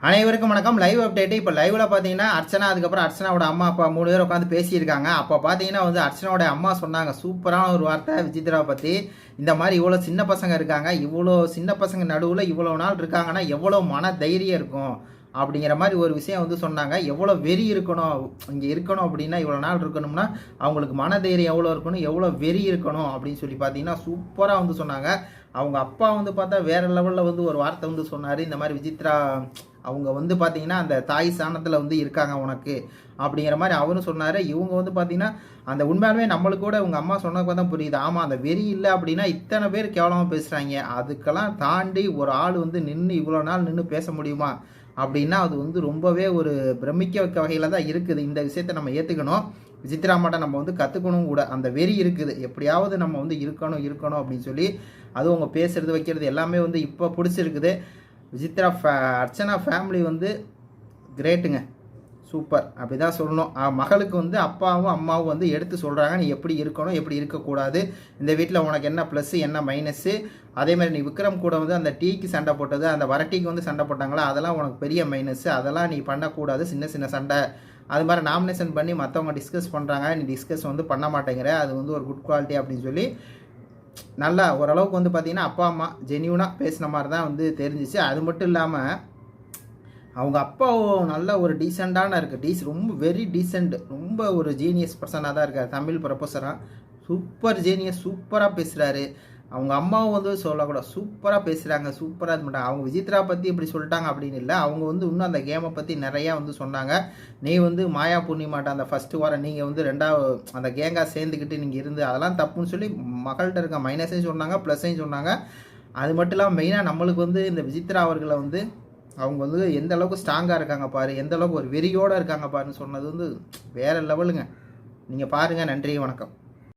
அனைவருக்கும் வணக்கம். Live update. இப்போ லைவ்ல பார்த்தீங்கன்னா அர்ச்சனா, அதுக்கப்புறம் அர்ச்சனாவோட அம்மா அப்பா 3 பேர் உட்காந்து பேசியிருக்காங்க. அப்போ பார்த்தீங்கன்னா அர்ச்சனாவோட அம்மா சொன்னாங்க சூப்பரான ஒரு வார்த்தை விசித்ராவை பற்றி. இந்த மாதிரி இவ்வளோ சின்ன பசங்க இருக்காங்க, இவ்வளோ சின்ன பசங்க நடுவில் இவ்வளோ நாள் இருக்காங்கன்னா எவ்வளோ மன தைரியம் இருக்கும் அப்படிங்கிற மாதிரி ஒரு விஷயம் சொன்னாங்க. எவ்வளோ வெறி இருக்கணும் இங்கே இருக்கணும் அப்படின்னா, இவ்வளோ நாள் இருக்கணும்னா அவங்களுக்கு மன தைரியம் எவ்வளோ இருக்கணும், எவ்வளோ வெறி இருக்கணும் அப்படின்னு சொல்லி பார்த்தீங்கன்னா சூப்பராக சொன்னாங்க. அவங்க அப்பா பார்த்தா வேற லெவலில் ஒரு வார்த்தை சொன்னார். இந்த மாதிரி விசித்ரா அவங்க பார்த்தீங்கன்னா அந்த தாய் சாணத்தில் இருக்காங்க உனக்கு அப்படிங்கிற மாதிரி அவரும் சொன்னார். இவங்க பார்த்தீங்கன்னா அந்த உண்மையாலுமே நம்மளுக்கு கூட உங்கள் அம்மா சொன்னப்போ தான் புரியுது. ஆமாம், அந்த வெறி இல்லை அப்படின்னா இத்தனை பேர் கேவலமாக பேசுகிறாங்க. அதுக்கெல்லாம் தாண்டி ஒரு ஆள் நின்று இவ்வளோ நாள் நின்று பேச முடியுமா அப்படின்னா அது ரொம்பவே ஒரு பிரமிக்க வைக்க வகையில் தான் இருக்குது. இந்த விஷயத்தை நம்ம ஏற்றுக்கணும். விசித்ரா மாட்ட நம்ம கற்றுக்கணும் கூட. அந்த வெறி இருக்குது, எப்படியாவது நம்ம இருக்கணும் அப்படின்னு சொல்லி அதுவும் அவங்க பேசுறது வைக்கிறது எல்லாமே இப்போ பிடிச்சிருக்குது. விசித்ரா அர்ச்சனா ஃபேமிலி கிரேட்டுங்க, சூப்பர் அப்படி தான் சொல்லணும். மகளுக்கு அப்பாவும் அம்மாவும் எடுத்து சொல்கிறாங்க நீ எப்படி இருக்கணும், எப்படி இருக்கக்கூடாது, இந்த வீட்டில் உனக்கு என்ன ப்ளஸ்ஸு என்ன மைனஸ்ஸு. அதேமாதிரி நீ விக்ரம் கூட அந்த டீக்கு சண்டை போட்டது, அந்த வரட்டிக்கு சண்டை போட்டாங்களா, அதெல்லாம் உனக்கு பெரிய மைனஸ்ஸு, அதெல்லாம் நீ பண்ணக்கூடாது, சின்ன சின்ன சண்டை. அது மாதிரி நாமினேஷன் பண்ணி மற்றவங்க டிஸ்கஸ் பண்ணுறாங்க, நீ டிஸ்கஸ் பண்ண மாட்டேங்கிற, அது ஒரு குட் குவாலிட்டி அப்படின்னு சொல்லி நல்லா ஓரளவுக்கு பார்த்தீங்கன்னா அப்பா அம்மா ஜென்யூனாக பேசின மாதிரி தான் தெரிஞ்சிச்சு. அது மட்டும் இல்லாமல் அவங்க அப்பாவும் நல்ல ஒரு டீசெண்டான இருக்குது. ரொம்ப வெரி டீசெண்ட், ரொம்ப ஒரு ஜீனியஸ் பர்சனாக தான் இருக்கார். தமிழ் ப்ரொஃபஸராக சூப்பர் ஜீனியஸ், சூப்பராக பேசுகிறாரு. அவங்க அம்மாவும் சொல்லக்கூடாது, சூப்பராக பேசுகிறாங்க, சூப்பராக இது பண்ணுறாங்க. அவங்க விசித்ரா பற்றி இப்படி சொல்லிட்டாங்க அப்படின்னு இல்லை, அவங்க இன்னும் அந்த கேமை பற்றி நிறையா சொன்னாங்க. நீ மாயா பூர்ணிமாட்ட அந்த ஃபஸ்ட்டு வாரம் நீங்கள் ரெண்டாவது அந்த கேங்காக சேர்ந்துக்கிட்டு நீங்கள் இருந்து அதெல்லாம் தப்புன்னு சொல்லி மகள்கிட்ட இருக்க மைனஸையும் சொன்னாங்க, ப்ளஸ்ஸையும் சொன்னாங்க. அது மட்டும் இல்லாமல் மெயினாக நம்மளுக்கு இந்த விசித்ரா அவர்களை அவங்க எந்த அளவுக்கு ஸ்ட்ராங்காக இருக்காங்க பாரு, எந்த அளவுக்கு ஒரு வெறியோடு இருக்காங்க பாருன்னு சொன்னது வேறு லெவலுங்க. நீங்கள் பாருங்கள். நன்றி, வணக்கம்.